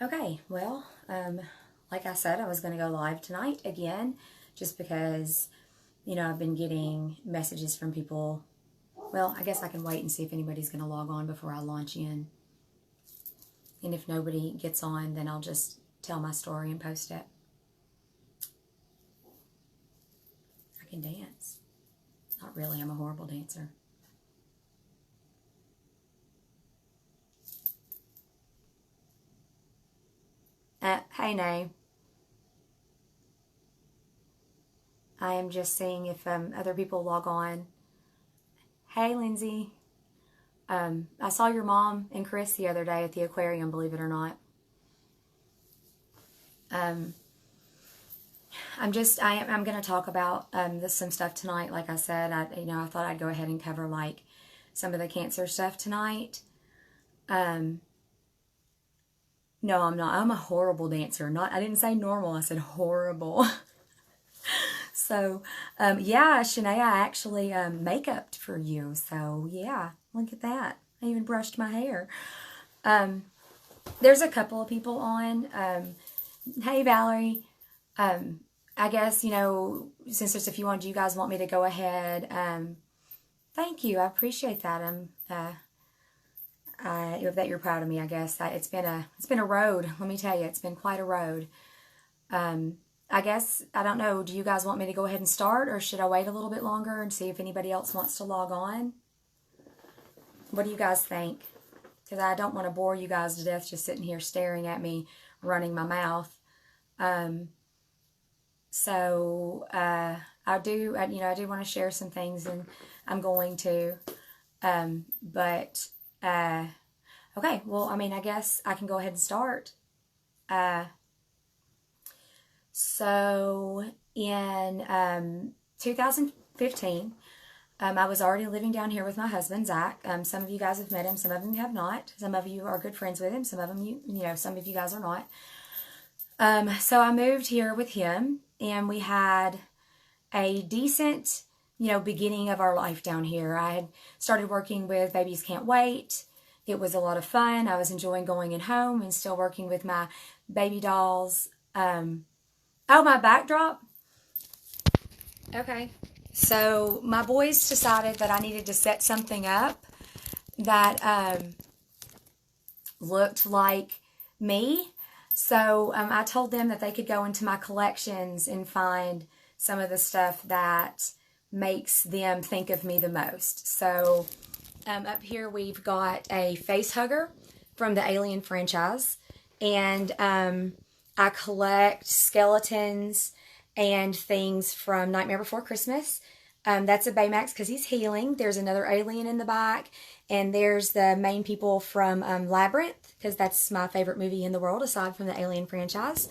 Okay, well, like I said, I was going to go live tonight again just because, I've been getting messages from people. Well, I guess I can wait and see if anybody's going to log on before I launch in. And if nobody gets on, then I'll just tell my story and post it. I can dance. Not really, I'm a horrible dancer. Hey, Nay. I am just seeing if other people log on. Hey, Lindsay. I saw your mom and Chris the other day at the aquarium, believe it or not. Um, I'm going to talk about some stuff tonight. Like I said, I thought I'd go ahead and cover like some of the cancer stuff tonight. Um, no, I'm not. I'm a horrible dancer. I didn't say normal. I said horrible. So, yeah, Shanae, I actually makeuped for you. So, yeah, look at that. I even brushed my hair. Um, there's a couple of people on. Hey, Valerie. I guess, since there's a few on, do you guys want me to go ahead? Thank you. I appreciate that. That you're proud of me, I guess. It's been a road. Let me tell you, it's been quite a road. I guess, I don't know, do you guys want me to go ahead and start, or should I wait a little bit longer and see if anybody else wants to log on? What do you guys think? Because I don't want to bore you guys to death just sitting here staring at me running my mouth. I do want to share some things, and I'm going to. But okay, well, I guess I can go ahead and start. So in 2015, I was already living down here with my husband, Zach. Some of you guys have met him, some of them have not. Some of you are good friends with him, some of them, some of you guys are not. So I moved here with him, and we had a decent, beginning of our life down here. I had started working with Babies Can't Wait. It was a lot of fun. I was enjoying going in home and still working with my baby dolls. My backdrop? Okay. So my boys decided that I needed to set something up that looked like me. So I told them that they could go into my collections and find some of the stuff that makes them think of me the most. So up here we've got a face hugger from the Alien franchise. And I collect skeletons and things from Nightmare Before Christmas. That's a Baymax because he's healing. There's another alien in the back. And there's the main people from Labyrinth, because that's my favorite movie in the world aside from the Alien franchise.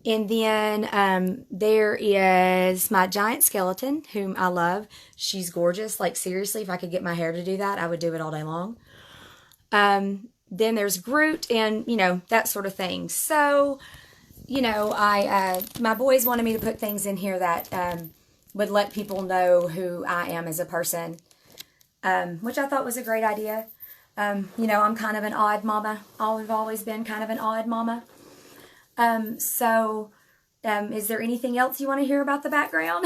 And then there is my giant skeleton, whom I love. She's gorgeous. Like, seriously, if I could get my hair to do that, I would do it all day long. Then there's Groot and, that sort of thing. So, my boys wanted me to put things in here that would let people know who I am as a person, which I thought was a great idea. I'm kind of an odd mama. I've always been kind of an odd mama. Is there anything else you want to hear about the background?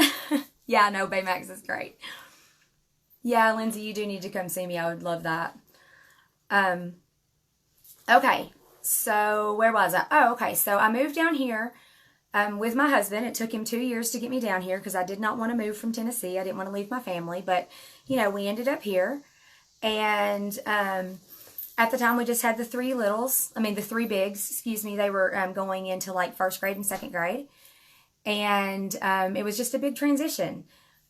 Yeah, no, Baymax is great. Yeah, Lindsay, you do need to come see me. I would love that. Okay, so where was I? Oh, okay, so I moved down here with my husband. It took him 2 years to get me down here because I did not want to move from Tennessee. I didn't want to leave my family, but, we ended up here. And at the time, we just had the the three bigs, excuse me. They were going into like first grade and second grade. And it was just a big transition.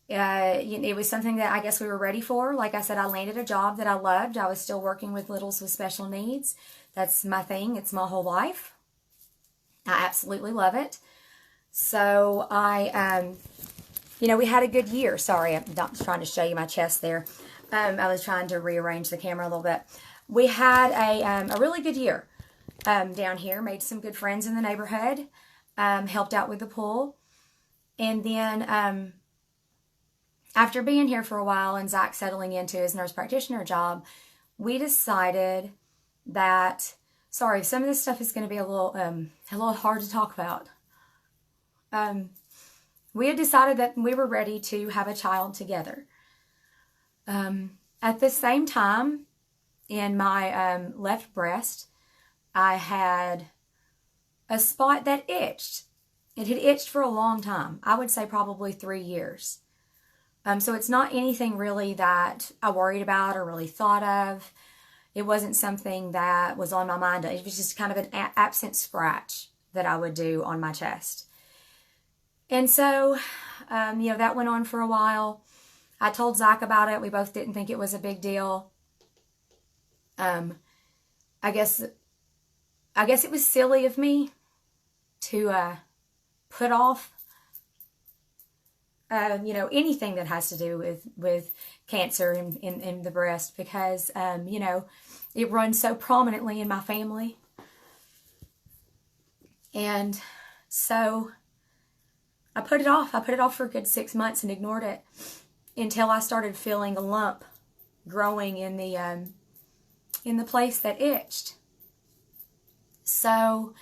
It was something that I guess we were ready for. Like I said, I landed a job that I loved. I was still working with littles with special needs. That's my thing. It's my whole life. I absolutely love it. So we had a good year. Sorry, I'm not trying to show you my chest there. I was trying to rearrange the camera a little bit. We had a really good year down here. Made some good friends in the neighborhood. Helped out with the pool. And then after being here for a while and Zach settling into his nurse practitioner job, we decided that Sorry, some of this stuff is going to be a little hard to talk about. We had decided that we were ready to have a child together. At the same time, in my left breast, I had a spot that itched. It had itched for a long time. I would say probably 3 years. So it's not anything really that I worried about or really thought of. It wasn't something that was on my mind. It was just kind of an absent scratch that I would do on my chest. And so, that went on for a while. I told Zach about it. We both didn't think it was a big deal. I guess it was silly of me to put off, anything that has to do with cancer in the breast because, it runs so prominently in my family. And so I put it off. I put it off for a good 6 months and ignored it until I started feeling a lump growing in the place that itched. So,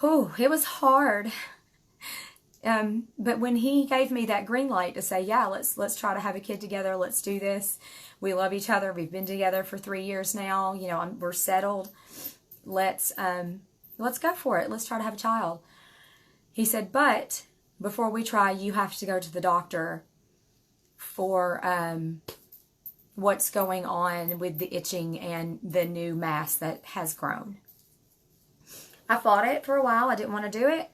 it was hard. But when he gave me that green light to say, yeah, let's try to have a kid together. Let's do this. We love each other. We've been together for 3 years now. We're settled. Let's go for it. Let's try to have a child. He said, but before we try, you have to go to the doctor for what's going on with the itching and the new mass that has grown. I fought it for a while. I didn't want to do it.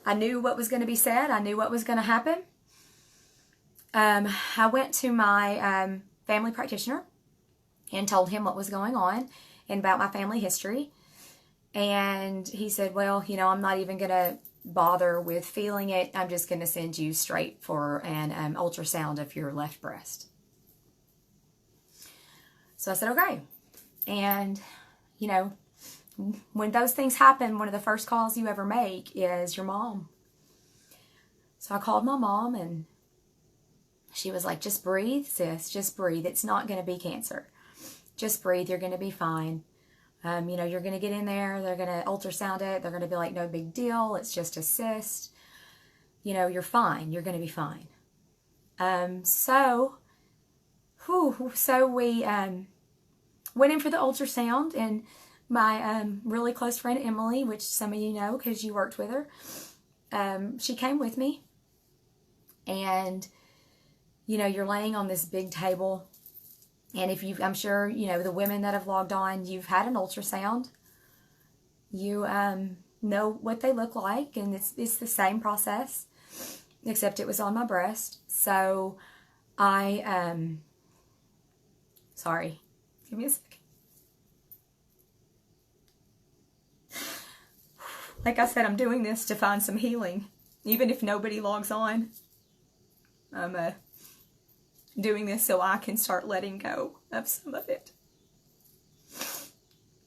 I knew what was going to be said. I knew what was going to happen. I went to my family practitioner and told him what was going on and about my family history. And he said, well, I'm not even going to bother with feeling it. I'm just going to send you straight for an ultrasound of your left breast. So I said, okay. And, when those things happen, one of the first calls you ever make is your mom. So I called my mom and she was like, just breathe, sis, just breathe. It's not going to be cancer. Just breathe. You're going to be fine. You're going to get in there. They're going to ultrasound it. They're going to be like, no big deal. It's just a cyst. You're fine. You're going to be fine. So we went in for the ultrasound, and my really close friend Emily, which some of you know because you worked with her, she came with me. And, you're laying on this big table. And I'm sure, the women that have logged on, you've had an ultrasound. You know what they look like, and it's the same process, except it was on my breast. So sorry, give me a second. Like I said, I'm doing this to find some healing, even if nobody logs on. I'm doing this so I can start letting go of some of it.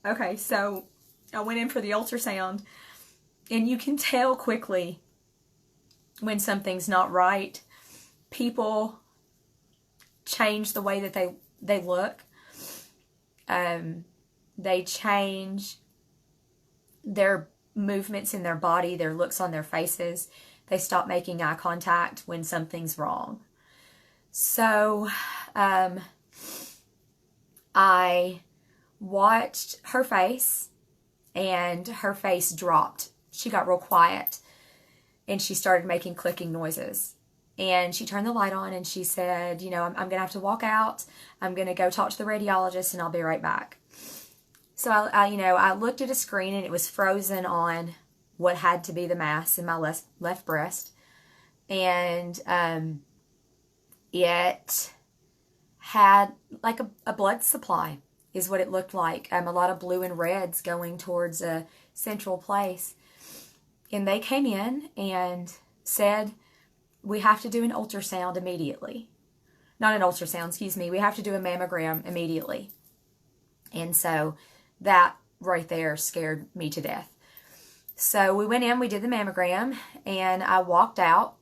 Okay, so I went in for the ultrasound, and you can tell quickly when something's not right. People change the way that they look. They change their movements in their body, their looks on their faces. They stop making eye contact when something's wrong. So I watched her face, and her face dropped. She got real quiet, and she started making clicking noises. And she turned the light on, and she said, I'm going to have to walk out. I'm going to go talk to the radiologist, and I'll be right back. So I looked at a screen, and it was frozen on what had to be the mass in my left breast. And it had like a blood supply is what it looked like. A lot of blue and reds going towards a central place. And they came in and said, we have to do an ultrasound immediately. Not an ultrasound, excuse me. We have to do a mammogram immediately. And so that right there scared me to death. So we went in, we did the mammogram, and I walked out,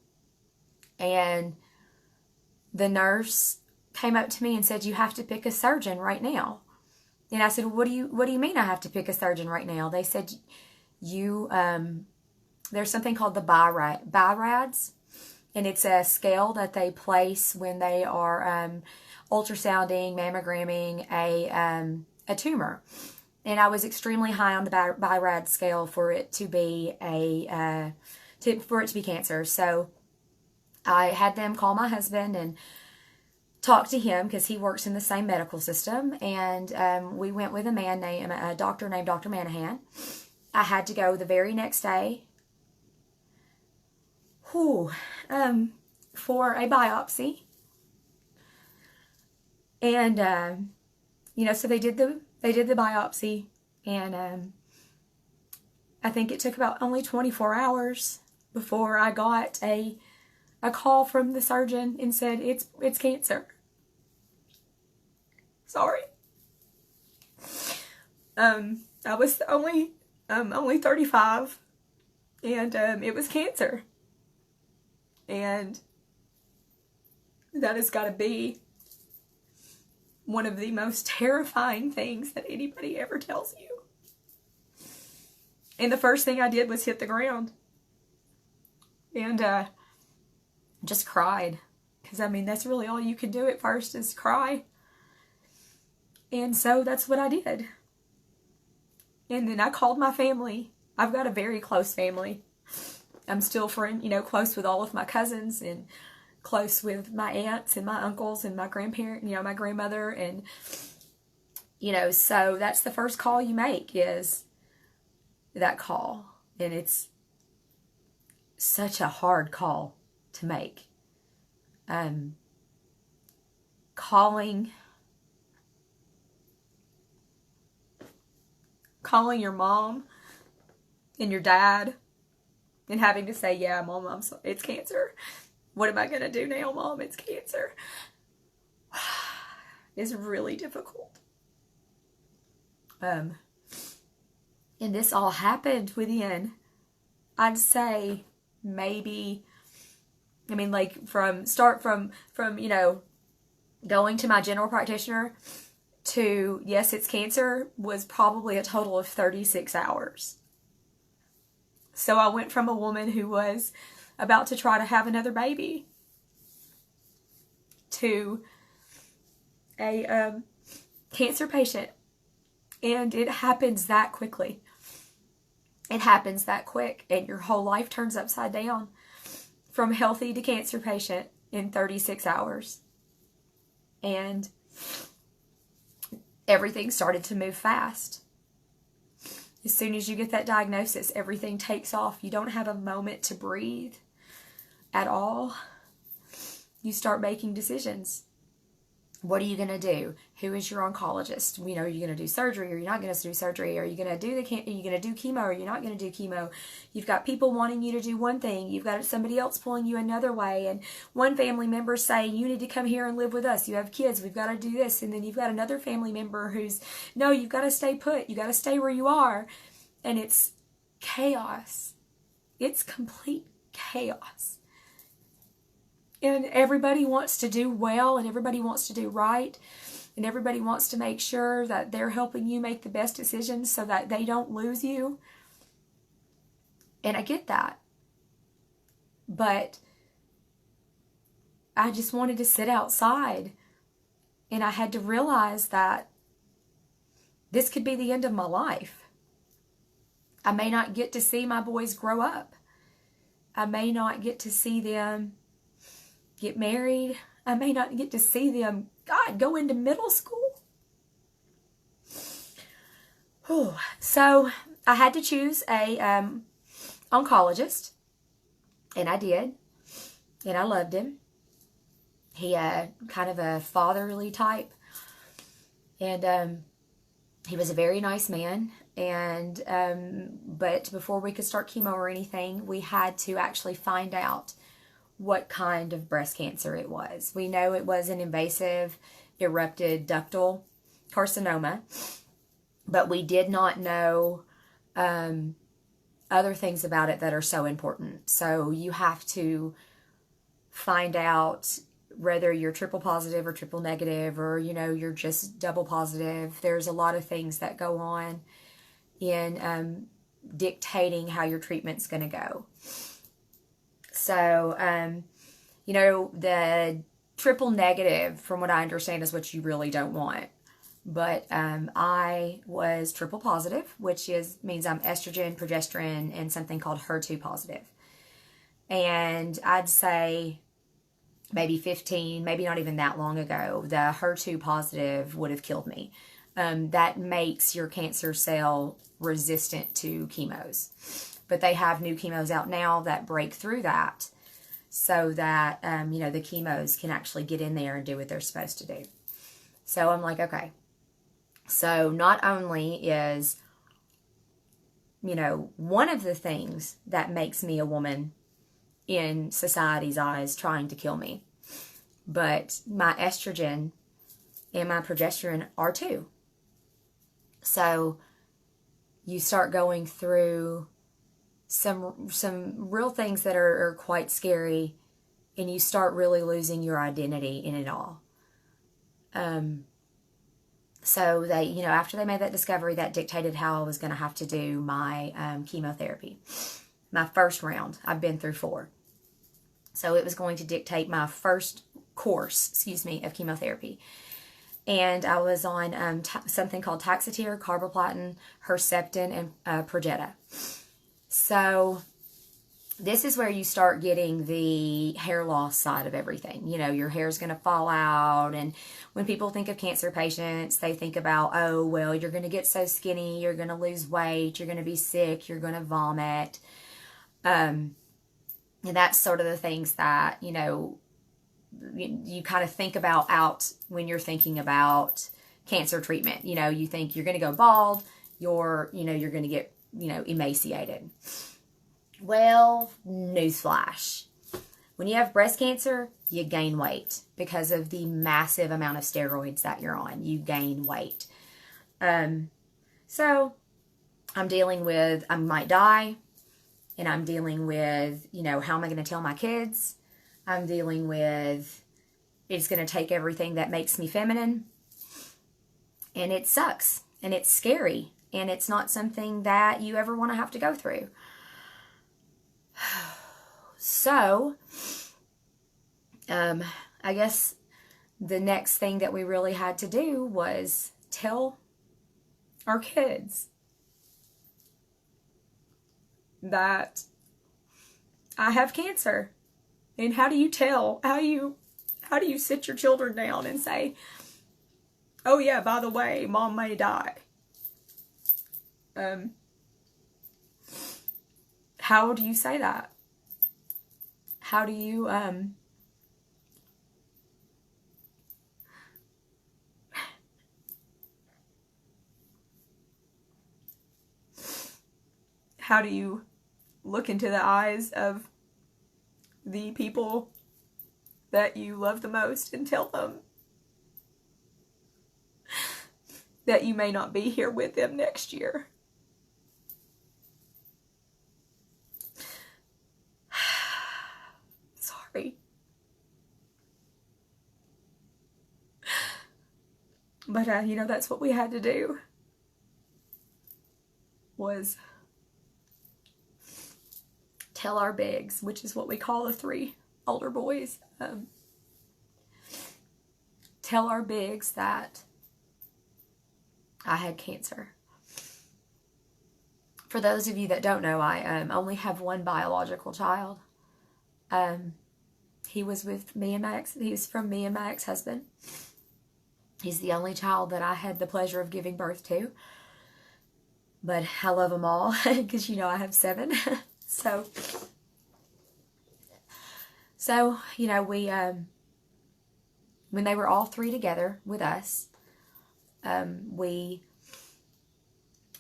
and the nurse came up to me and said, you have to pick a surgeon right now. And I said, what do you mean I have to pick a surgeon right now? They said, there's something called the BIRADS, and it's a scale that they place when they are ultrasounding, mammogramming a tumor. And I was extremely high on the BIRAD scale for it to be for it to be cancer. So I had them call my husband and talk to him because he works in the same medical system. And we went with a doctor named Dr. Manahan. I had to go the very next day for a biopsy. And, so they did the biopsy, and I think it took about only 24 hours before I got a call from the surgeon and said, it's cancer. Sorry. I was only 35, and it was cancer. And that has got to be one of the most terrifying things that anybody ever tells you. And the first thing I did was hit the ground. And just cried. Because, that's really all you can do at first is cry. And so that's what I did. And then I called my family. I've got a very close family. I'm still close with all of my cousins and close with my aunts and my uncles and my my grandmother. And, so that's the first call you make is that call. And it's such a hard call to make. Calling your mom and your dad and having to say, yeah, Mom, it's cancer. What am I going to do now, Mom? It's cancer. It's really difficult. And this all happened within, I'd say, maybe, from going to my general practitioner to, yes, it's cancer, was probably a total of 36 hours. So I went from a woman who was about to try to have another baby to a cancer patient. And it happens that quickly. It happens that quick, and your whole life turns upside down from healthy to cancer patient in 36 hours. And everything started to move fast. As soon as you get that diagnosis, everything takes off. You don't have a moment to breathe at all. You start making decisions. What are you going to do? Who is your oncologist? Are you going to do surgery or you're not going to do surgery? Are you going to do chemo or you're not going to do chemo? You've got people wanting you to do one thing. You've got somebody else pulling you another way. And one family member saying, you need to come here and live with us. You have kids. We've got to do this. And then you've got another family member who's, no, you've got to stay put. You got to stay where you are. And it's chaos. It's complete chaos. And everybody wants to do well, and everybody wants to do right, and everybody wants to make sure that they're helping you make the best decisions so that they don't lose you. And I get that. But I just wanted to sit outside, and I had to realize that this could be the end of my life. I may not get to see my boys grow up. I may not get to see them get married. I may not get to see them, go into middle school. Whew. So I had to choose a oncologist, and I did, and I loved him. He kind of a fatherly type, and he was a very nice man. And but before we could start chemo or anything, we had to actually find out what kind of breast cancer it was. We know it was an invasive erupted ductal carcinoma, but we did not know other things about it that are so important. So you have to find out whether you're triple positive or triple negative, or, you're just double positive. There's a lot of things that go on in dictating how your treatment's going to go. So, the triple negative, from what I understand, is what you really don't want. But I was triple positive, which means I'm estrogen, progesterone, and something called HER2 positive. And I'd say maybe 15, maybe not even that long ago, the HER2 positive would have killed me. That makes your cancer cell resistant to chemos. But they have new chemos out now that break through that, so that, the chemos can actually get in there and do what they're supposed to do. So I'm like, okay. So not only is, one of the things that makes me a woman in society's eyes trying to kill me, but my estrogen and my progesterone are too. So you start going through some real things that are quite scary, and you start really losing your identity in it all. So they, after they made that discovery, that dictated how I was going to have to do my chemotherapy. My first round, I've been through 4. So it was going to dictate my first course, of chemotherapy. And I was on something called Taxotere, carboplatin, Herceptin, and Perjeta. So this is where you start getting the hair loss side of everything. Your hair's going to fall out. And when people think of cancer patients, they think about, oh, well, you're going to get so skinny, you're going to lose weight, you're going to be sick, you're going to vomit. And that's sort of the things that, you kind of think about out when you're thinking about cancer treatment. You think you're going to go bald, you're going to get, emaciated. Well, newsflash. When you have breast cancer, you gain weight because of the massive amount of steroids that you're on. You gain weight. So I'm dealing with, I might die, and I'm dealing with, how am I going to tell my kids? I'm dealing with, it's going to take everything that makes me feminine. And it sucks. And it's scary. And it's not something that you ever want to have to go through. So, I guess the next thing that we really had to do was tell our kids that I have cancer. And how do you tell? How do you sit your children down and say, oh yeah, by the way, mom may die? How do you say that? How do you, how do you look into the eyes of the people that you love the most and tell them that you may not be here with them next year? Sorry. But, that's what we had to do, was tell our bigs, which is what we call the 3 older boys, tell our bigs that I had cancer. For those of you that don't know, I only have one biological child. He was with me and he was from me and my ex-husband. He's the only child that I had the pleasure of giving birth to. But I love them all because, I have 7. So, we, when they were all 3 together with us, we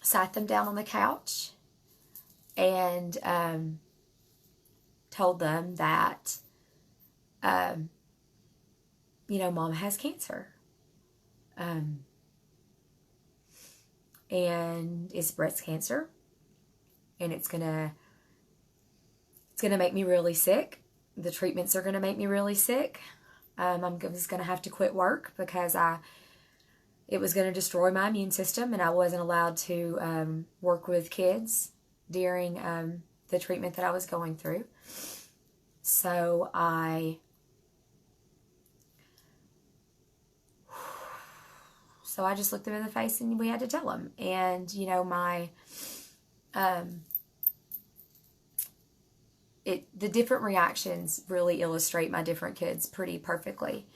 sat them down on the couch and told them that, mom has cancer. And it's breast cancer, and it's gonna make me really sick. The treatments are gonna make me really sick. I was going to have to quit work because it was going to destroy my immune system, and I wasn't allowed to work with kids during the treatment that I was going through. So I just looked them in the face, and we had to tell them. And you know, the different reactions really illustrate my different kids pretty perfectly.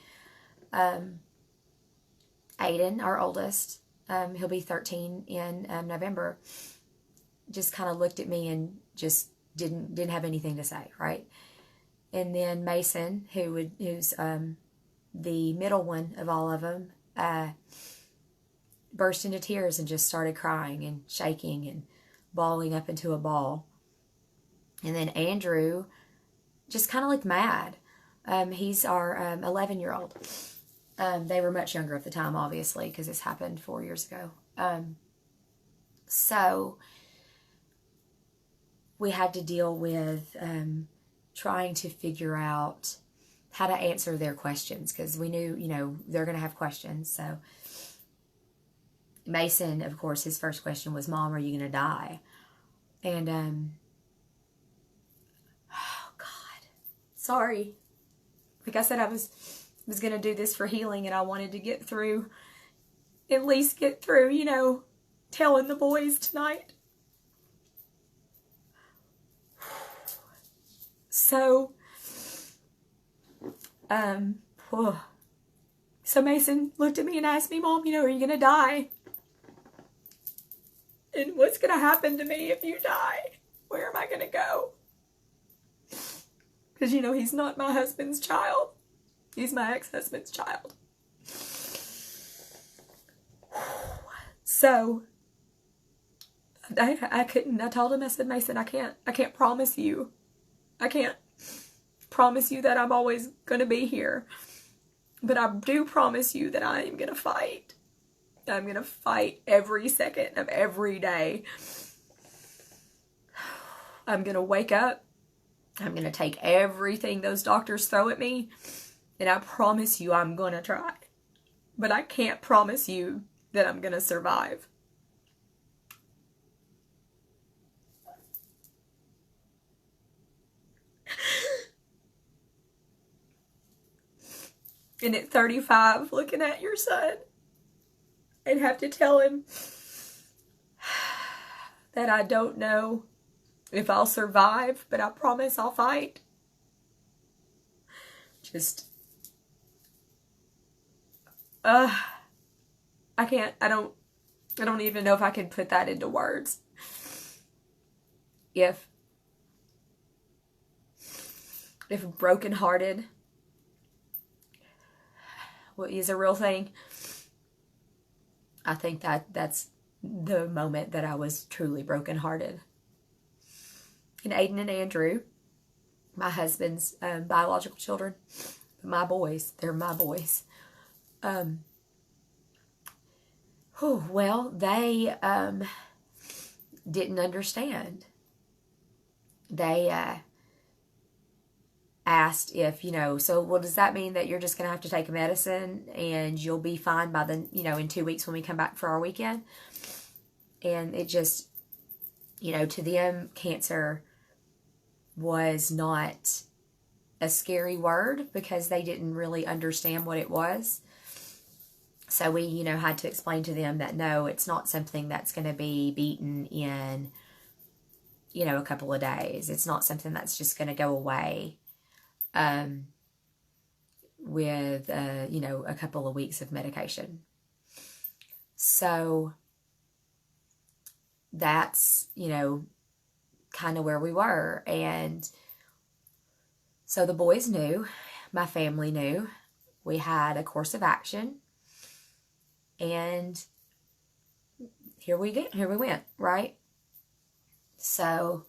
Aiden, our oldest, he'll be 13 in November, just kind of looked at me and just didn't have anything to say, right? And then Mason, who's the middle one of all of them, burst into tears and just started crying and shaking and balling up into a ball. And then Andrew just kind of looked mad. He's our 11-year-old. They were much younger at the time, obviously, because this happened 4 years ago. So we had to deal with trying to figure out how to answer their questions, because we knew, you know, they're going to have questions. So Mason, of course, his first question was, "Mom, are you going to die?" And, oh, God. Sorry. Like I said, I was going to do this for healing, and I wanted to at least get through, you know, telling the boys tonight. So, so Mason looked at me and asked me, "Mom, you know, are you going to die? And what's going to happen to me if you die? Where am I going to go?" Because, you know, he's not my husband's child. He's my ex-husband's child. So, I couldn't. I told him, I said, "Mason, I can't promise you. I can't promise you that I'm always going to be here. But I do promise you that I am going to fight. I'm going to fight every second of every day. I'm going to wake up. I'm going to take everything those doctors throw at me. And I promise you I'm going to try. But I can't promise you that I'm going to survive." And at 35, looking at your son and have to tell him that I don't know if I'll survive, but I promise I'll fight. Just, I don't even know if I can put that into words. If brokenhearted is a real thing, I think that's the moment that I was truly brokenhearted. And Aiden and Andrew, my husband's biological children, my boys, they're my boys. Well, they didn't understand. They asked if, you know, "So, well, does that mean that you're just going to have to take a medicine and you'll be fine by the, you know, in 2 weeks when we come back for our weekend?" And it just, you know, to them, cancer was not a scary word because they didn't really understand what it was. So we, you know, had to explain to them that no, it's not something that's going to be beaten in, you know, a couple of days. It's not something that's just going to go away with, you know, a couple of weeks of medication. So that's, you know, kind of where we were. And so the boys knew, my family knew, we had a course of action, and here we went, right? So,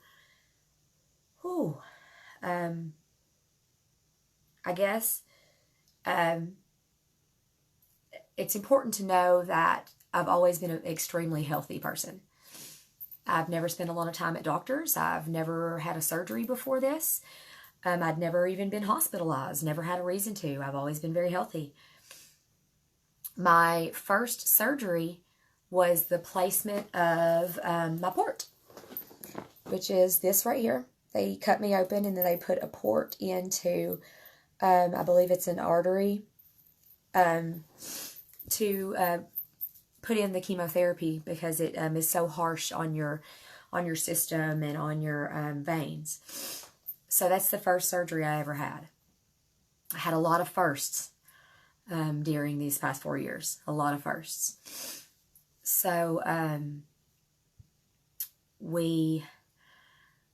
I guess it's important to know that I've always been an extremely healthy person. I've never spent a lot of time at doctors. I've never had a surgery before this. I'd never even been hospitalized, never had a reason to. I've always been very healthy. My first surgery was the placement of my port, which is this right here. They cut me open and then they put a port into, I believe it's an artery, to put in the chemotherapy because it is so harsh on your system and on your veins. So that's the first surgery I ever had. I had a lot of firsts during these past 4 years. A lot of firsts. So we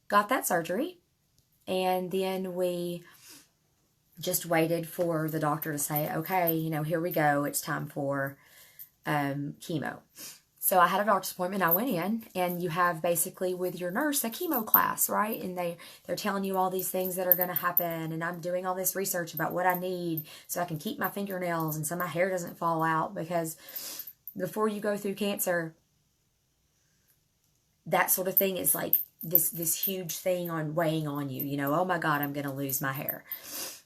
got that surgery, and then we just waited for the doctor to say, okay, you know, here we go. It's time for chemo. So I had a doctor's appointment. I went in, and you have basically with your nurse a chemo class, right? And they're telling you all these things that are going to happen, and I'm doing all this research about what I need so I can keep my fingernails and so my hair doesn't fall out, because before you go through cancer, that sort of thing is like this huge thing weighing on you. You know, oh my God, I'm going to lose my hair.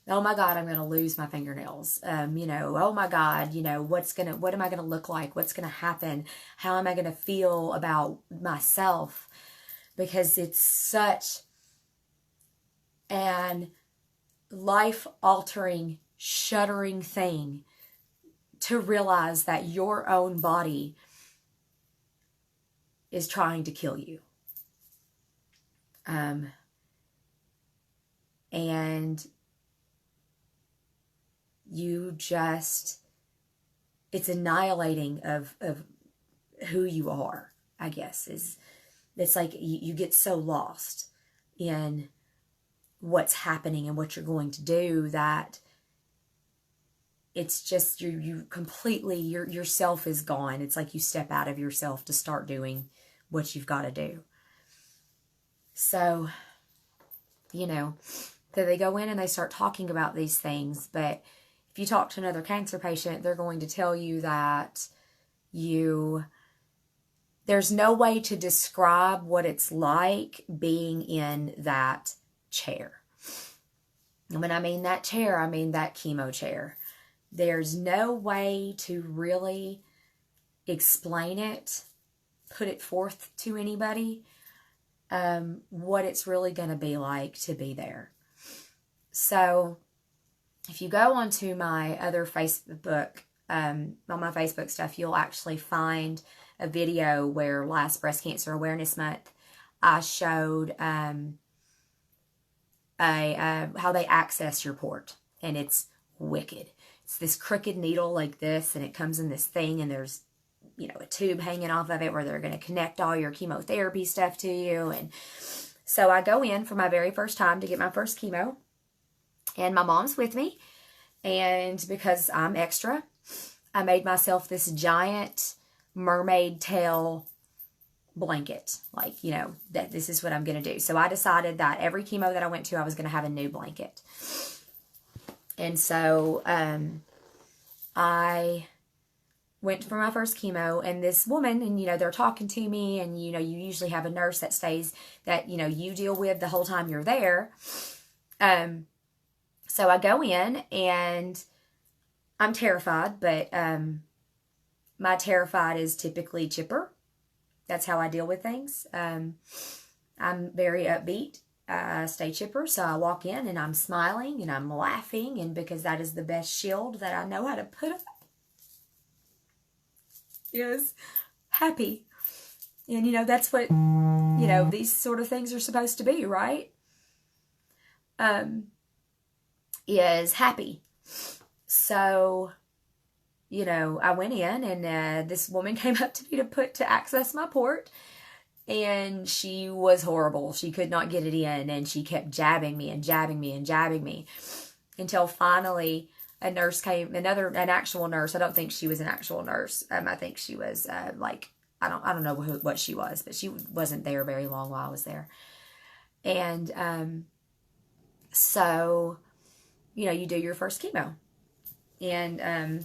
Oh my God, I'm going to lose my fingernails. You know, oh my God, you know, what am I going to look like? What's going to happen? How am I going to feel about myself? Because it's such an life-altering, shuddering thing to realize that your own body is trying to kill you. And you just, it's annihilating of who you are, I guess. It's like you get so lost in what's happening and what you're going to do that it's just you completely, yourself is gone. It's like you step out of yourself to start doing what you've got to do. So, you know, so they go in and they start talking about these things, but if you talk to another cancer patient, they're going to tell you that there's no way to describe what it's like being in that chair. And when I mean that chair, I mean that chemo chair. There's no way to really explain it, put it forth to anybody, what it's really going to be like to be there. So if you go onto my other Facebook, on my Facebook stuff, you'll actually find a video where last Breast Cancer Awareness Month, I showed how they access your port, and it's wicked. It's this crooked needle like this, and it comes in this thing, and there's, you know, a tube hanging off of it where they're going to connect all your chemotherapy stuff to you. And so I go in for my very first time to get my first chemo, and my mom's with me. And because I'm extra, I made myself this giant mermaid tail blanket. Like, you know, that this is what I'm going to do. So I decided that every chemo that I went to, I was going to have a new blanket. And so I went for my first chemo, and this woman, and, you know, they're talking to me, and, you know, you usually have a nurse that stays, that, you know, you deal with the whole time you're there. So I go in, and I'm terrified, but my terrified is typically chipper. That's how I deal with things. I'm very upbeat. I stay chipper, so I walk in and I'm smiling and I'm laughing, and because that is the best shield that I know how to put up, is happy. And, you know, that's what, you know, these sort of things are supposed to be, right? Is happy. So, you know, I went in, and this woman came up to me to access my port, and she was horrible. She could not get it in, and she kept jabbing me and jabbing me and jabbing me until finally a nurse came, an actual nurse. I don't think she was an actual nurse. I think she was like, I don't know what she was, but she wasn't there very long while I was there. And so, you know, you do your first chemo, and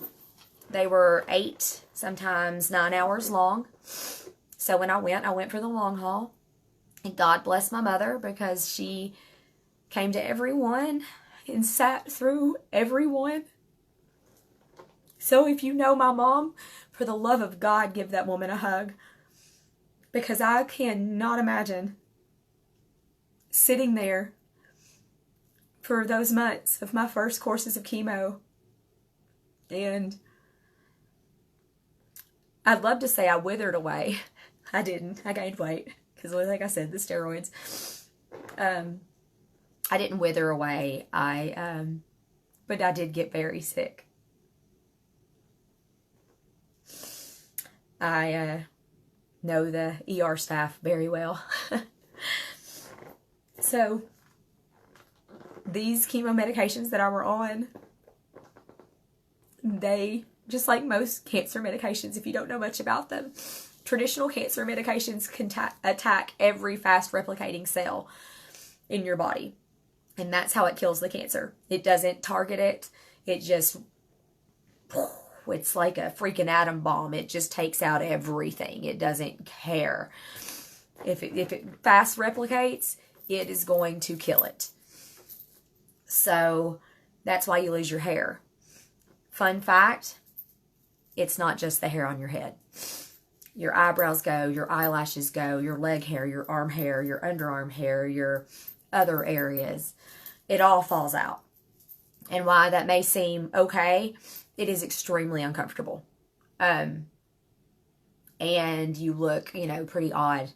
they were 8, sometimes 9 hours long. So when I went for the long haul, and God bless my mother, because she came to everyone and sat through everyone. So if you know my mom, for the love of God, give that woman a hug. Because I cannot imagine sitting there for those months of my first courses of chemo. And I'd love to say I withered away. I didn't. I gained weight. Because like I said, the steroids. I didn't wither away. But I did get very sick. I know the ER staff very well. So these chemo medications that I were on, they, just like most cancer medications, if you don't know much about them, traditional cancer medications can attack every fast replicating cell in your body. And that's how it kills the cancer. It doesn't target it. It just, it's like a freaking atom bomb. It just takes out everything. It doesn't care. If it fast replicates, it is going to kill it. So that's why you lose your hair. Fun fact, it's not just the hair on your head. Your eyebrows go, your eyelashes go, your leg hair, your arm hair, your underarm hair, your other areas. It all falls out. And why that may seem okay, it is extremely uncomfortable. And you look, pretty odd.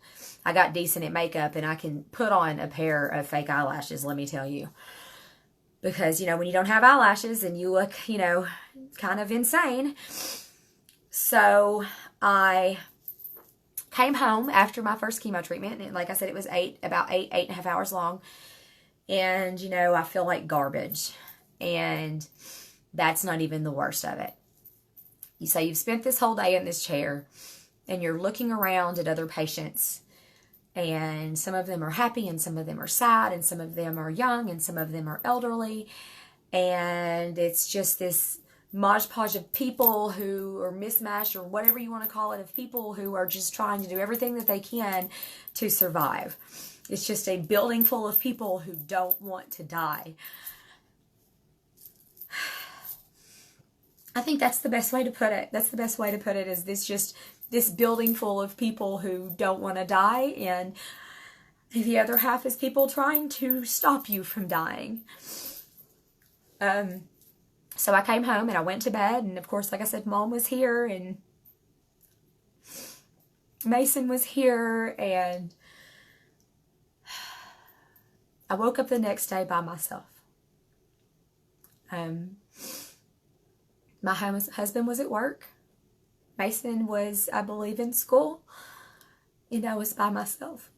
I got decent at makeup and I can put on a pair of fake eyelashes, let me tell you. Because, when you don't have eyelashes and you look, kind of insane. So I came home after my first chemo treatment. And like I said, it was about eight and a half hours long. And, I feel like garbage. And that's not even the worst of it. You say you've spent this whole day in this chair and you're looking around at other patients. And some of them are happy and some of them are sad and some of them are young and some of them are elderly. And it's just this modge podge of people who are mismatched, or whatever you want to call it, of people who are just trying to do everything that they can to survive. It's just a building full of people who don't want to die. I think that's the best way to put it. That's the best way to put it, is this building full of people who don't want to die, and the other half is people trying to stop you from dying. So I came home and I went to bed, and of course, like I said, Mom was here and Mason was here, and I woke up the next day by myself. My husband was at work. Mason was, I believe, in school. And I was by myself.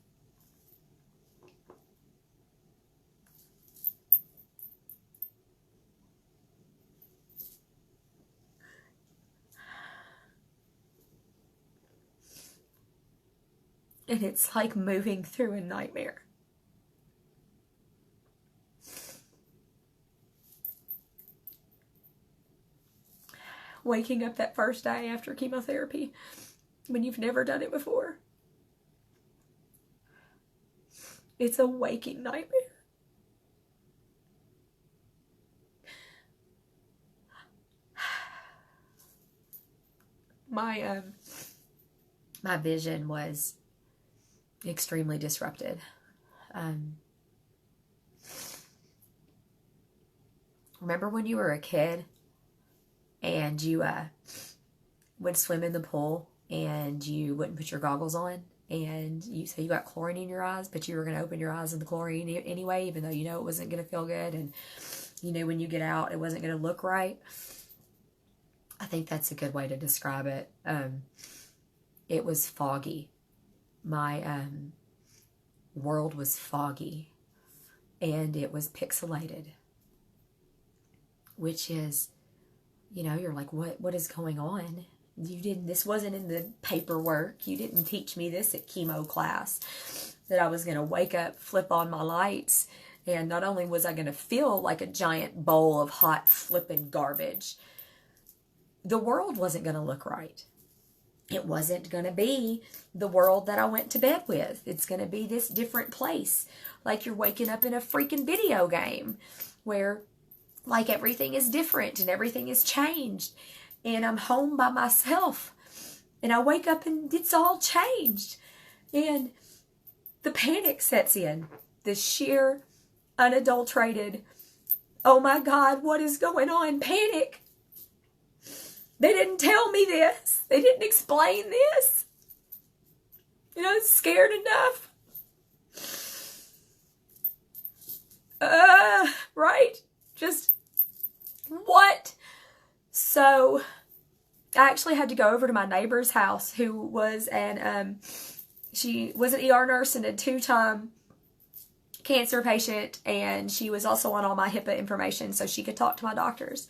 And it's like moving through a nightmare. Waking up that first day after chemotherapy when you've never done it before. It's a waking nightmare. My vision was extremely disrupted. Remember when you were a kid and you would swim in the pool and you wouldn't put your goggles on, and you got chlorine in your eyes, but you were going to open your eyes in the chlorine anyway, even though it wasn't going to feel good, and when you get out it wasn't going to look right? I think that's a good way to describe it. It was foggy. My world was foggy, and it was pixelated, which is, you're like, what is going on? This wasn't in the paperwork. You didn't teach me this at chemo class, that I was going to wake up, flip on my lights, and not only was I going to feel like a giant bowl of hot flipping garbage, the world wasn't going to look right. it wasn't going to be the world that I went to bed with. It's going to be this different place. Like you're waking up in a freaking video game where like everything is different and everything is changed. And I'm home by myself. And I wake up and it's all changed. And the panic sets in. The sheer, unadulterated, oh my God, what is going on? Panic. They didn't tell me this. They didn't explain this. You know, scared enough. Right? Just, what? So, I actually had to go over to my neighbor's house who was she was an ER nurse and a 2-time cancer patient, and she was also on all my HIPAA information so she could talk to my doctors.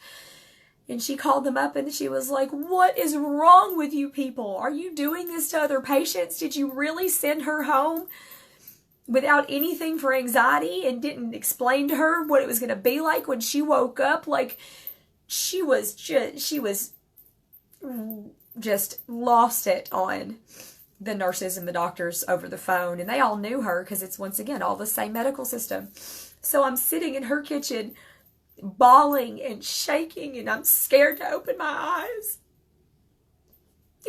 And she called them up and she was like, what is wrong with you people? Are you doing this to other patients? Did you really send her home without anything for anxiety and didn't explain to her what it was going to be like when she woke up? Like, she was just lost it on the nurses and the doctors over the phone. And they all knew her because it's, once again, all the same medical system. So I'm sitting in her kitchen bawling and shaking, and I'm scared to open my eyes.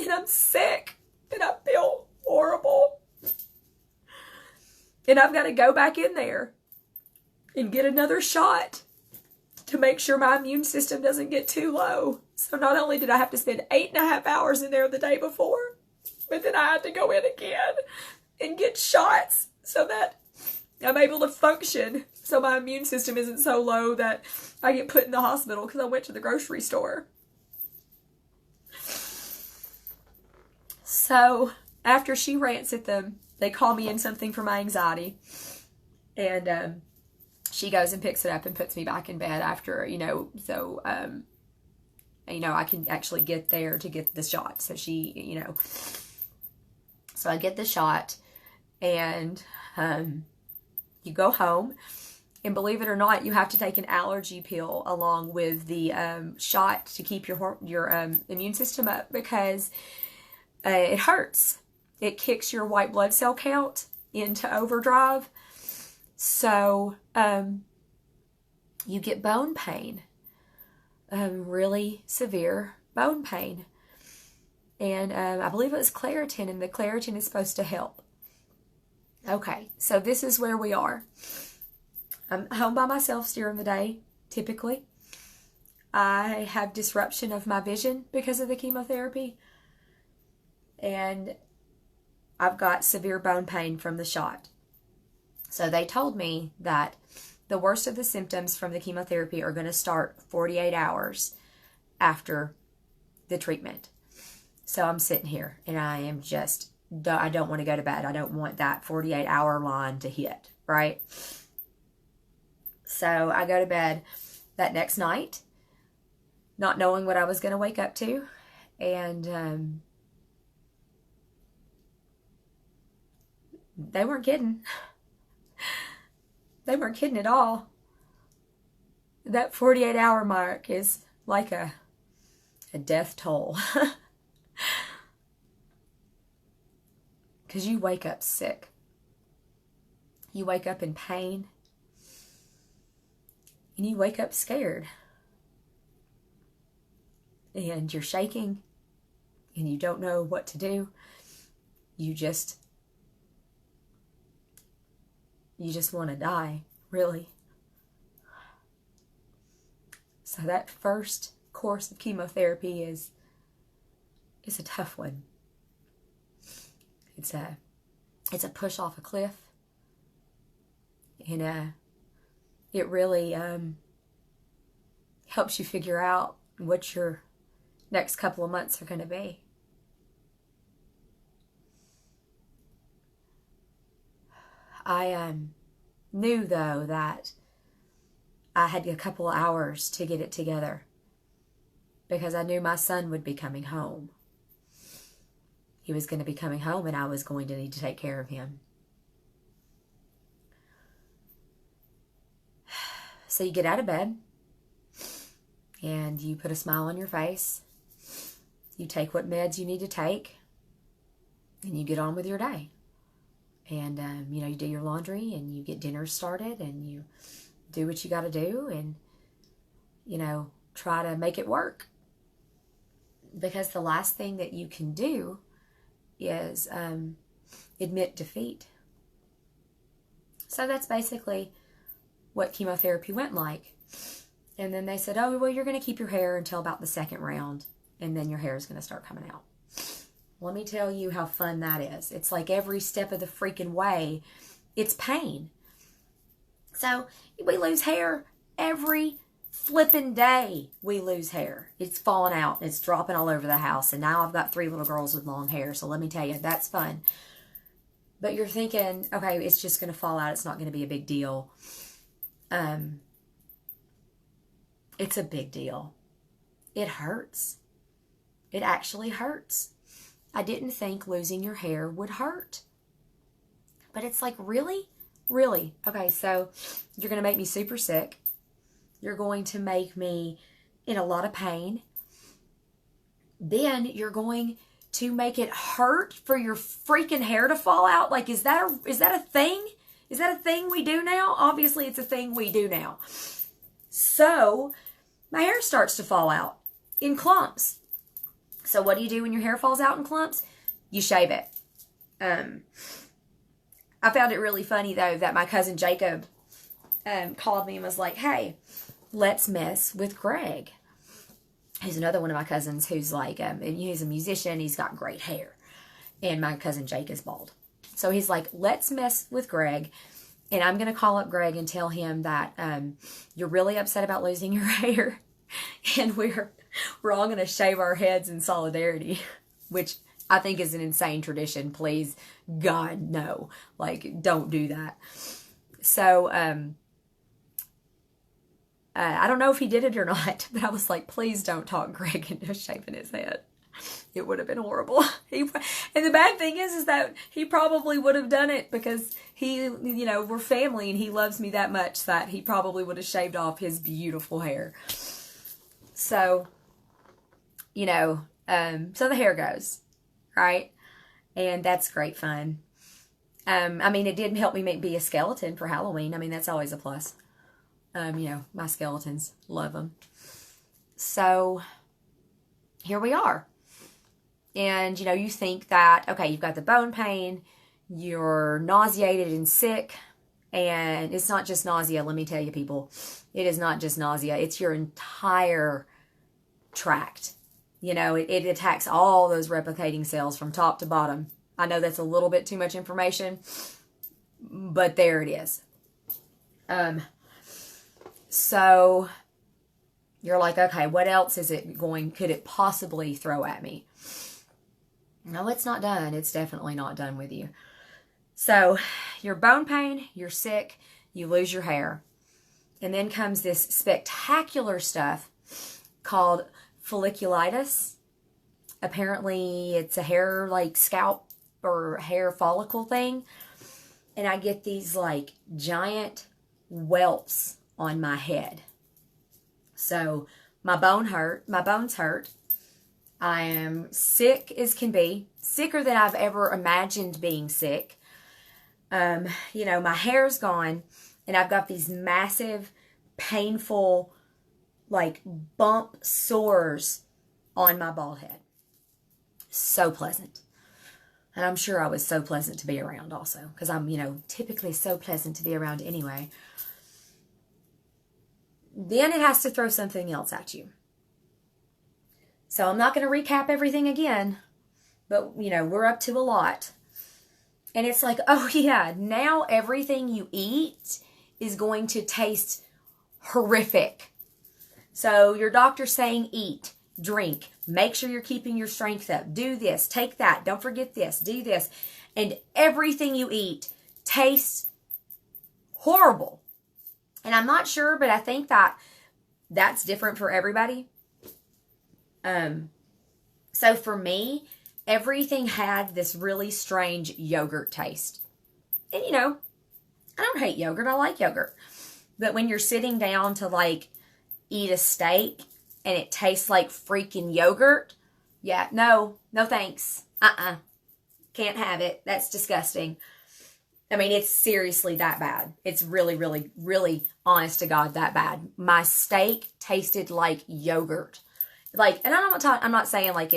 And I'm sick, and I feel horrible. And I've got to go back in there and get another shot to make sure my immune system doesn't get too low. So not only did I have to spend 8.5 hours in there the day before, but then I had to go in again and get shots so that I'm able to function, so my immune system isn't so low that I get put in the hospital because I went to the grocery store. So after she rants at them, they call me in something for my anxiety. And she goes and picks it up and puts me back in bed after, so, I can actually get there to get the shot. So so I get the shot, and you go home, and believe it or not, you have to take an allergy pill along with the shot to keep your immune system up, because it hurts. It kicks your white blood cell count into overdrive. So you get bone pain, really severe bone pain. And I believe it was Claritin, and the Claritin is supposed to help. Okay, so this is where we are. I'm home by myself during the day, typically. I have disruption of my vision because of the chemotherapy. And I've got severe bone pain from the shot. So they told me that the worst of the symptoms from the chemotherapy are going to start 48 hours after the treatment. So I'm sitting here, and I am just, I don't want to go to bed. I don't want that 48-hour line to hit, right? So I go to bed that next night, not knowing what I was going to wake up to. And they weren't kidding. They weren't kidding at all. That 48-hour mark is like a death toll. Because you wake up sick. You wake up in pain. And you wake up scared. And you're shaking. And you don't know what to do. You just want to die, really. So that first course of chemotherapy is a tough one. It's a push off a cliff. And it really helps you figure out what your next couple of months are going to be. I knew, though, that I had a couple of hours to get it together, because I knew my son would be coming home. He was going to be coming home, and I was going to need to take care of him. So you get out of bed, and you put a smile on your face. You take what meds you need to take. and you get on with your day. And, you do your laundry and you get dinner started and you do what you got to do and, try to make it work. Because the last thing that you can do is admit defeat. So that's basically what chemotherapy went like. And then they said, oh, well, you're going to keep your hair until about the second round, and then your hair is going to start coming out. Let me tell you how fun that is. It's like every step of the freaking way, it's pain. So we lose hair every flipping day. We lose hair. It's falling out. It's dropping all over the house. And now I've got 3 little girls with long hair. So let me tell you, that's fun. But you're thinking, okay, it's just going to fall out. It's not going to be a big deal. It's a big deal. It hurts. It actually hurts. I didn't think losing your hair would hurt. But it's like, really? Really? Okay, so you're going to make me super sick. You're going to make me in a lot of pain. Then you're going to make it hurt for your freaking hair to fall out? Like, is that a thing? Is that a thing we do now? Obviously, it's a thing we do now. So, my hair starts to fall out in clumps. So, what do you do when your hair falls out in clumps? You shave it. I found it really funny, though, that my cousin Jacob called me and was like, hey, let's mess with Greg. He's another one of my cousins who's like, he's a musician. He's got great hair. And my cousin Jake is bald. So he's like, let's mess with Greg. And I'm going to call up Greg and tell him that you're really upset about losing your hair. And we're all going to shave our heads in solidarity, which I think is an insane tradition. Please, God, no. Like, don't do that. So, I don't know if he did it or not, but I was like, please don't talk Greg into shaving his head. It would have been horrible. And the bad thing is that he probably would have done it because we're family and he loves me that much that he probably would have shaved off his beautiful hair. So, so the hair goes, right? And that's great fun. It did help me be a skeleton for Halloween. That's always a plus. My skeletons, love them. So here we are. And, you think that, okay, you've got the bone pain, you're nauseated and sick, and it's not just nausea, let me tell you people. It is not just nausea. It's your entire tract. It attacks all those replicating cells from top to bottom. I know that's a little bit too much information, but there it is. So you're like, okay, what else could it possibly throw at me? No, it's not done. It's definitely not done with you. So your bone pain, you're sick, you lose your hair. And then comes this spectacular stuff called folliculitis. Apparently it's a hair scalp or hair follicle thing. And I get these giant whelps on my head. So my bones hurt. I am sick as can be, sicker than I've ever imagined being sick. My hair's gone and I've got these massive, painful, bump sores on my bald head. So pleasant. And I'm sure I was so pleasant to be around also, because I'm, typically so pleasant to be around anyway. Then it has to throw something else at you. So I'm not going to recap everything again, but, we're up to a lot. And it's like, oh yeah, now everything you eat is going to taste horrific. So your doctor's saying eat, drink, make sure you're keeping your strength up, do this, take that, don't forget this, do this. And everything you eat tastes horrible. And I'm not sure, but I think that's different for everybody. So for me, everything had this really strange yogurt taste. And I don't hate yogurt. I like yogurt. But when you're sitting down to eat a steak and it tastes like freaking yogurt, yeah, no thanks. Can't have it. That's disgusting. I mean, it's seriously that bad. It's really, really, really, honest to God, that bad. My steak tasted like yogurt. Like, and I'm not saying like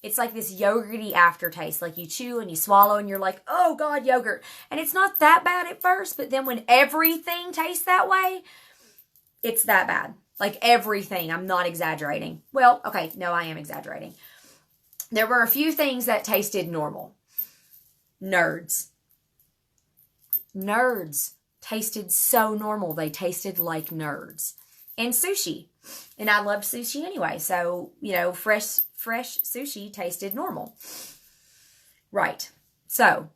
it's like this yogurty aftertaste. Like you chew and you swallow and you're like, oh God, yogurt. And it's not that bad at first, but then when everything tastes that way, it's that bad. Like everything. I'm not exaggerating. Well, okay, no, I am exaggerating. There were a few things that tasted normal. Nerds tasted so normal. They tasted like nerds. And sushi. And I loved sushi anyway. So, you know, fresh sushi tasted normal. Right. So,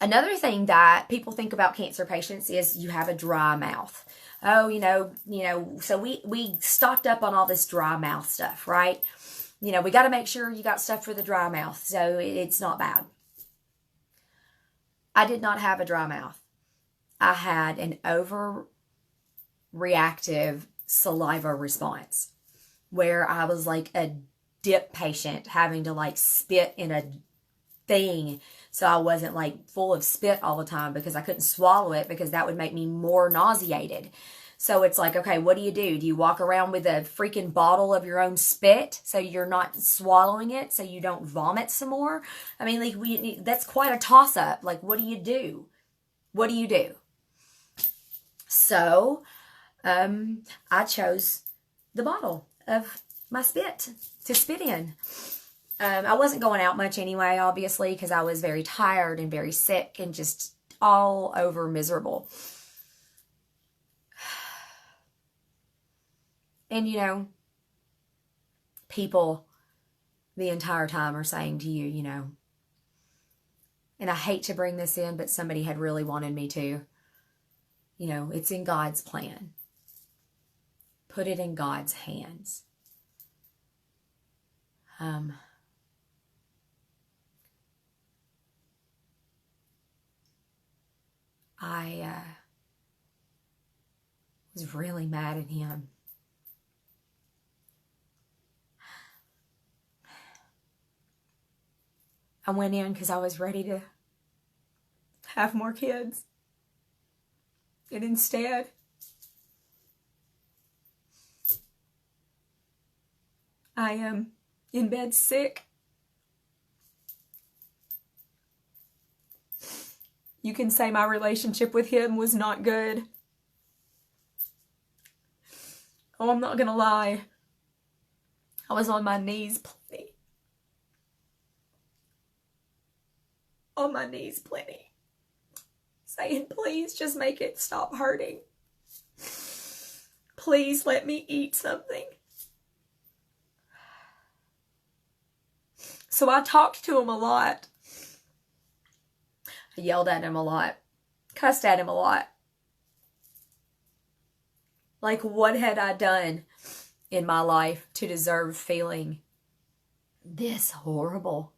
another thing that people think about cancer patients is you have a dry mouth. Oh, you know, so we stocked up on all this dry mouth stuff, right? You know, we got to make sure you got stuff for the dry mouth so it's not bad. I did not have a dry mouth. I had an overreactive saliva response where I was like a dip patient having to like spit in a thing so I wasn't like full of spit all the time because I couldn't swallow it because that would make me more nauseated. So it's like, okay, what do? Do you walk around with a freaking bottle of your own spit so you're not swallowing it so you don't vomit some more? I mean, like that's quite a toss-up. Like, what do you do? What do you do? So, I chose the bottle of my spit to spit in. I wasn't going out much anyway, obviously, because I was very tired and very sick and just all over miserable. And, you know, people the entire time are saying to you, you know, and I hate to bring this in, but somebody had really wanted me to, you know, it's in God's plan. Put it in God's hands. I was really mad at him. I went in because I was ready to have more kids. And instead, I am in bed sick. You can say my relationship with him was not good. Oh, I'm not gonna lie. I was on my knees plenty. On my knees plenty. Saying, please just make it stop hurting. Please let me eat something. So I talked to him a lot. I yelled at him a lot. Cussed at him a lot. Like, what had I done in my life to deserve feeling this horrible?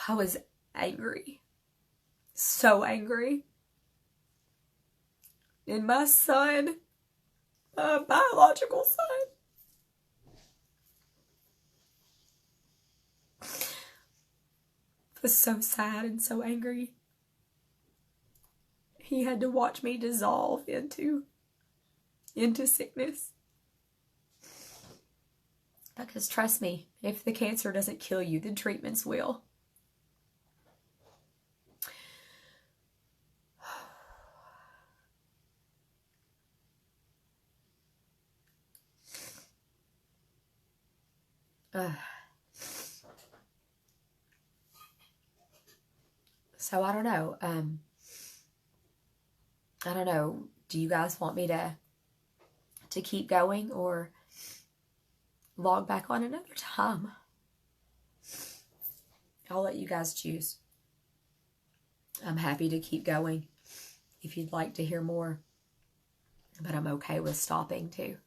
I was angry. So angry. And my son, my biological son, was so sad and so angry. He had to watch me dissolve into sickness. Because trust me, if the cancer doesn't kill you, the treatments will. So I don't know. I don't know. Do you guys want me to keep going or log back on another time? I'll let you guys choose. I'm happy to keep going if you'd like to hear more, but I'm okay with stopping too.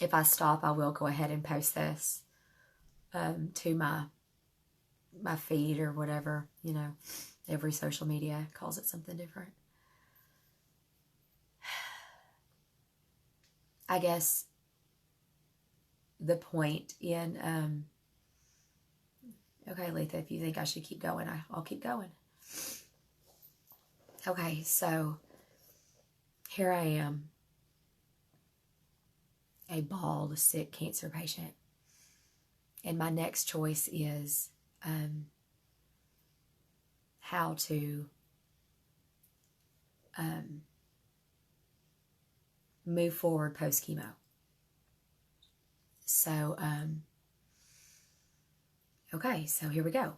If I stop, I will go ahead and post this to my feed or whatever, you know. Every social media calls it something different. I guess the point in, okay, Letha, if you think I should keep going, I'll keep going. Okay, so here I am, a bald, sick cancer patient. And my next choice is how to move forward post-chemo. So, okay, so here we go.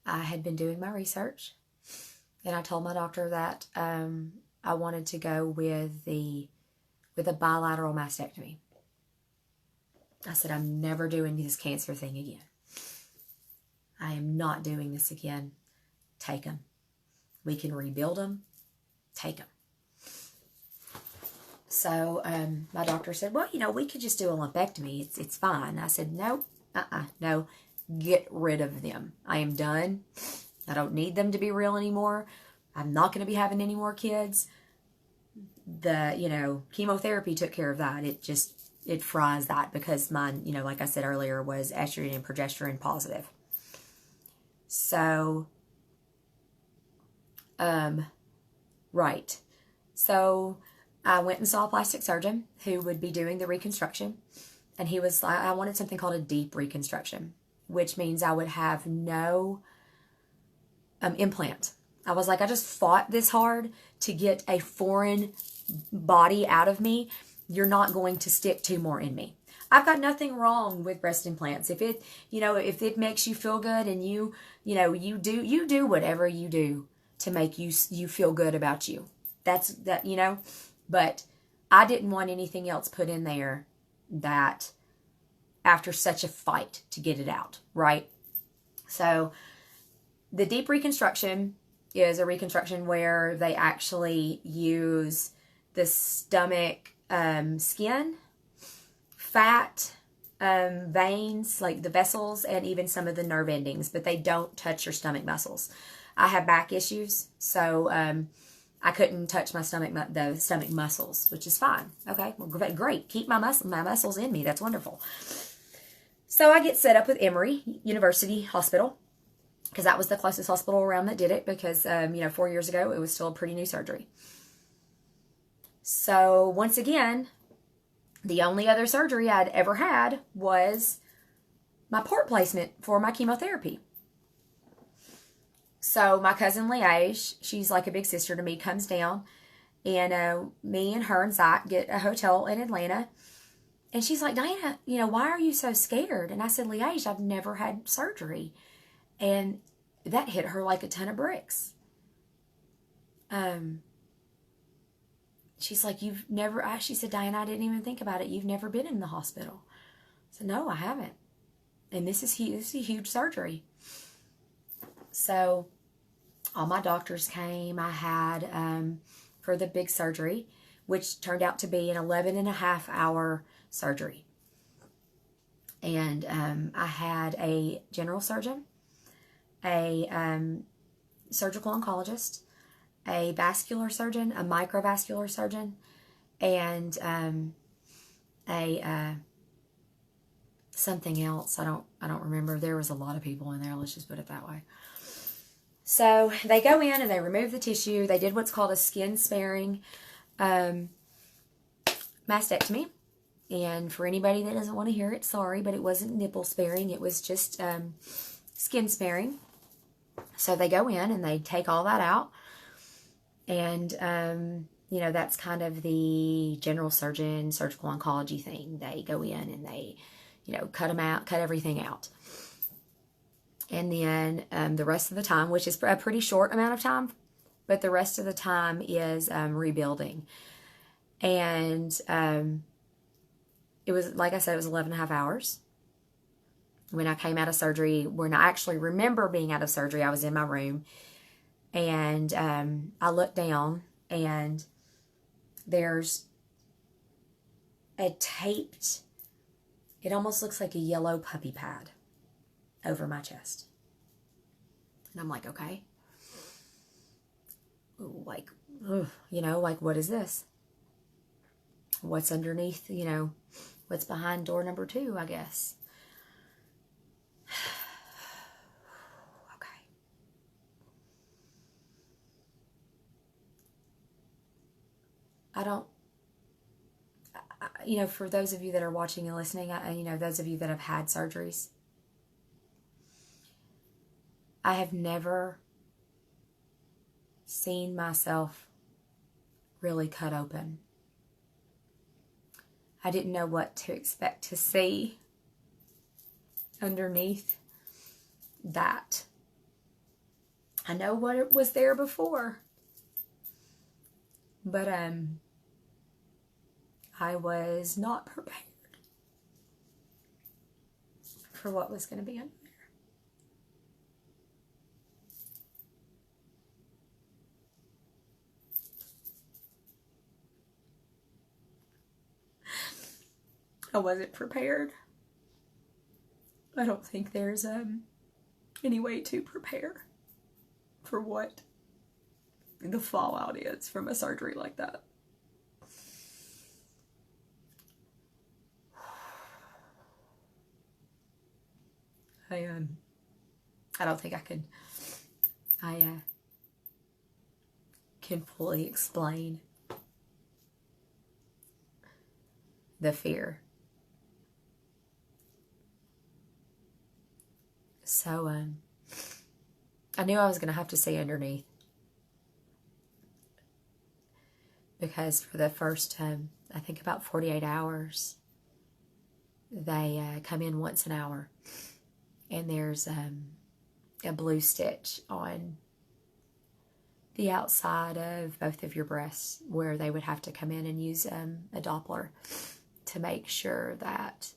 I had been doing my research, and I told my doctor that I wanted to go with a bilateral mastectomy. I said, I'm never doing this cancer thing again. I am not doing this again. Take them. We can rebuild them. Take them. So my doctor said, well, we could just do a lumpectomy. It's fine. I said, no, no, get rid of them. I am done. I don't need them to be real anymore. I'm not going to be having any more kids. The, chemotherapy took care of that. It fries that because mine, like I said earlier, was estrogen and progesterone positive. So, right. So I went and saw a plastic surgeon who would be doing the reconstruction. And he was, I wanted something called a deep reconstruction, which means I would have no implant. I was like, I just fought this hard to get a foreign body out of me. You're not going to stick two more in me. I've got nothing wrong with breast implants. If it, if it makes you feel good and you do whatever you do to make you feel good about you. That's that, but I didn't want anything else put in there that after such a fight to get it out, right? So the deep reconstruction is a reconstruction where they actually use the stomach skin, fat, veins, like the vessels, and even some of the nerve endings, but they don't touch your stomach muscles. I have back issues, so I couldn't touch my the stomach muscles, which is fine. Okay, well, great. Keep my muscles in me. That's wonderful. So I get set up with Emory University Hospital, because that was the closest hospital around that did it, because 4 years ago it was still a pretty new surgery. So once again, the only other surgery I'd ever had was my port placement for my chemotherapy. So my cousin Liege, she's like a big sister to me, comes down, and me and her and Zach get a hotel in Atlanta. And she's like, Diana, why are you so scared? And I said, Liege, I've never had surgery. And that hit her like a ton of bricks. She's like, you've never, she said, Diana, I didn't even think about it. You've never been in the hospital. I said, no, I haven't. And this is a huge surgery. So all my doctors came. I had, for the big surgery, which turned out to be an 11.5-hour surgery. And I had a general surgeon, a surgical oncologist, a vascular surgeon, a microvascular surgeon, and something else. I don't remember. There was a lot of people in there. Let's just put it that way. So they go in and they remove the tissue. They did what's called a skin sparing mastectomy. And for anybody that doesn't want to hear it, sorry, but it wasn't nipple sparing. It was just skin sparing. So they go in and they take all that out. And, that's kind of the general surgeon, surgical oncology thing. They go in and they, cut them out, cut everything out. And then the rest of the time, which is a pretty short amount of time, but the rest of the time is rebuilding. And it was, like I said, it was 11.5 hours. When I came out of surgery, when I actually remember being out of surgery, I was in my room. And I looked down, and there's a taped, it almost looks like a yellow puppy pad over my chest. And I'm like, okay. Like, what is this? What's underneath, what's behind door number 2, I guess. Okay. I don't, for those of you that are watching and listening, those of you that have had surgeries, I have never seen myself really cut open. I didn't know what to expect to see underneath that. I know what was there before, but I was not prepared for what was going to be under there. I wasn't prepared. I don't think there's any way to prepare for what the fallout is from a surgery like that. I don't think I can fully explain the fear. So I knew I was going to have to see underneath, because for the first I think about 48 hours, they come in once an hour, and there's a blue stitch on the outside of both of your breasts where they would have to come in and use a Doppler to make sure that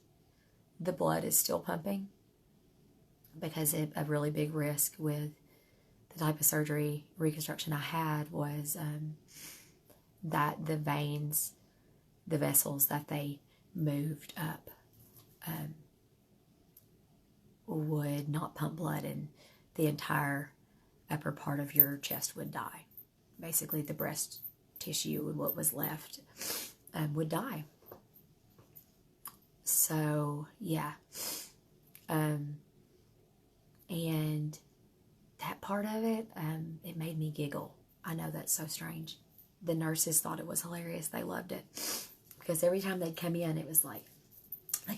the blood is still pumping, because a really big risk with the type of surgery reconstruction I had was that the veins, the vessels that they moved up, would not pump blood, and the entire upper part of your chest would die. Basically, the breast tissue, what was left, would die. So, yeah. And that part of it, it made me giggle. I know that's so strange. The nurses thought it was hilarious. They loved it. Because every time they'd come in, it was like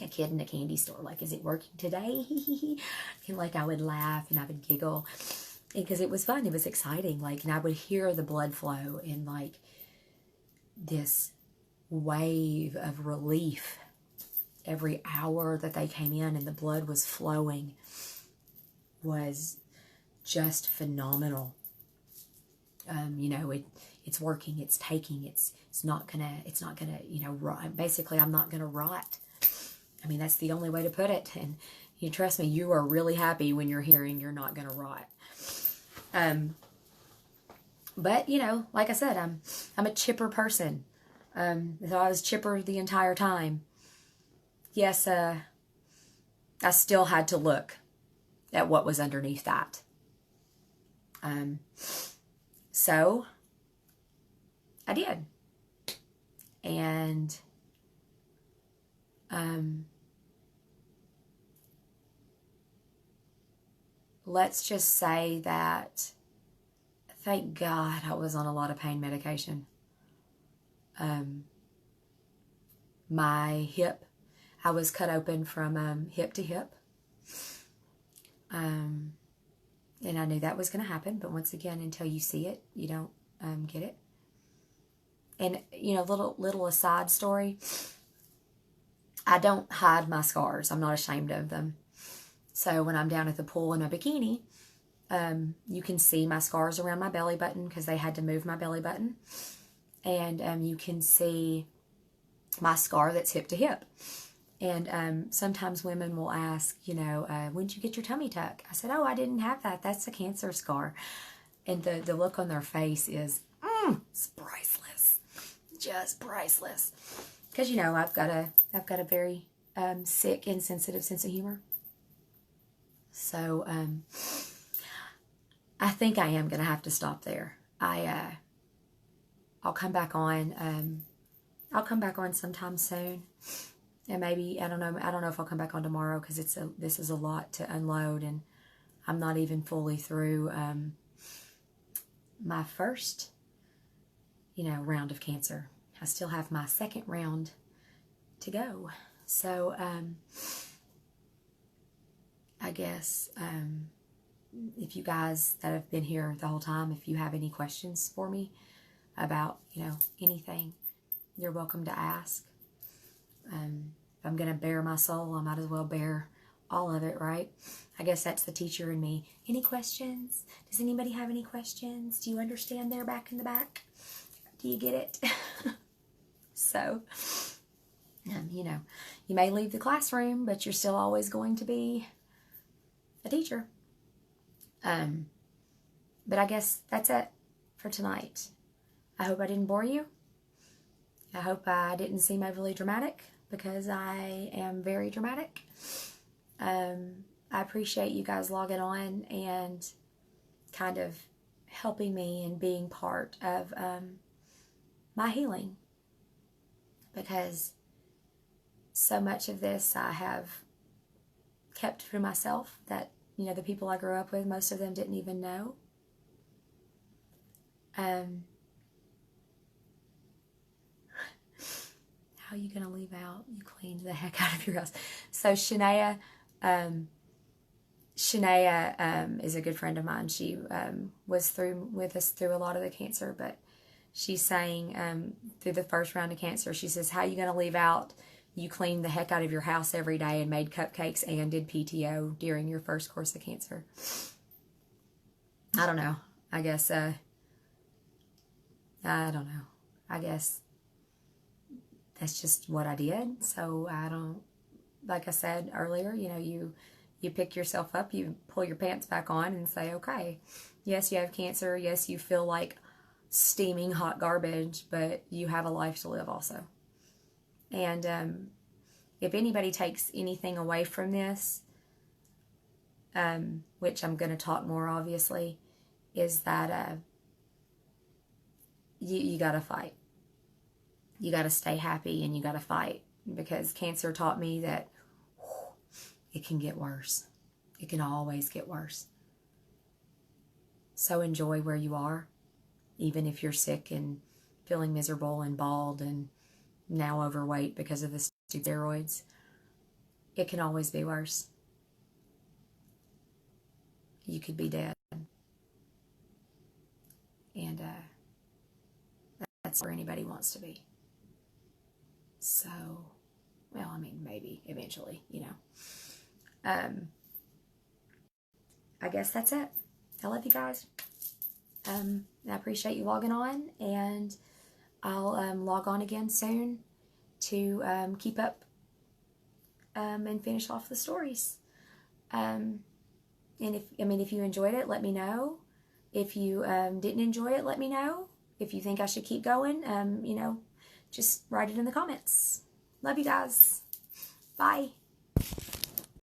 a kid in a candy store. Like, is it working today? And like, I would laugh and I would giggle. Because it was fun. It was exciting. Like, and I would hear the blood flow, and like this wave of relief every hour that they came in and the blood was flowing was just phenomenal. It's working, it's taking, it's not gonna, rot. Basically, I'm not gonna rot. I mean, that's the only way to put it. And you trust me, you are really happy when you're hearing you're not gonna rot. But like I said, I'm a chipper person. So I was chipper the entire time. Yes, I still had to look at what was underneath that. So I did. And let's just say that, thank God, I was on a lot of pain medication. My hip, I was cut open from hip to hip. And I knew that was going to happen, but once again, until you see it, you don't get it. And, little aside story, I don't hide my scars. I'm not ashamed of them. So when I'm down at the pool in a bikini, you can see my scars around my belly button, because they had to move my belly button. And you can see my scar that's hip to hip. And sometimes women will ask, when did you get your tummy tuck? I said, oh, I didn't have that. That's a cancer scar. And the look on their face is, it's priceless. Just priceless. Because, I've got a very sick, insensitive sense of humor. So I think I am going to have to stop there. I'll come back on. I'll come back on sometime soon. And maybe, I don't know if I'll come back on tomorrow because this is a lot to unload, and I'm not even fully through my first, round of cancer. I still have my second round to go. So, I guess, if you guys that have been here the whole time, if you have any questions for me about, anything, you're welcome to ask. If I'm going to bare my soul, I might as well bare all of it, right? I guess that's the teacher in me. Any questions? Does anybody have any questions? Do you understand there back in the back? Do you get it? So, you may leave the classroom, but you're still always going to be a teacher. But I guess that's it for tonight. I hope I didn't bore you. I hope I didn't seem overly dramatic, because I am very dramatic. I appreciate you guys logging on and kind of helping me and being part of my healing, because so much of this I have kept for myself that, the people I grew up with, most of them didn't even know. How are you going to leave out? You cleaned the heck out of your house. So Shania is a good friend of mine. She was with us through a lot of the cancer, but she's saying through the first round of cancer, she says, how are you going to leave out you cleaned the heck out of your house every day and made cupcakes and did PTO during your first course of cancer? I don't know. I guess, I don't know. I guess that's just what I did. So I don't, like I said earlier, you pick yourself up, you pull your pants back on and say, okay, yes, you have cancer. Yes, you feel like steaming hot garbage, but you have a life to live also. And if anybody takes anything away from this, which I'm going to talk more obviously, is that you got to fight. You got to stay happy and you got to fight, because cancer taught me that it can get worse. It can always get worse. So enjoy where you are, even if you're sick and feeling miserable and bald and now overweight because of the steroids. It can always be worse. You could be dead. And that's where anybody wants to be. So, well, I mean, maybe eventually, I guess that's it. I love you guys. I appreciate you logging on, and I'll log on again soon to keep up and finish off the stories. And if you enjoyed it, let me know. If you didn't enjoy it, let me know. If you think I should keep going, just write it in the comments. Love you guys. Bye.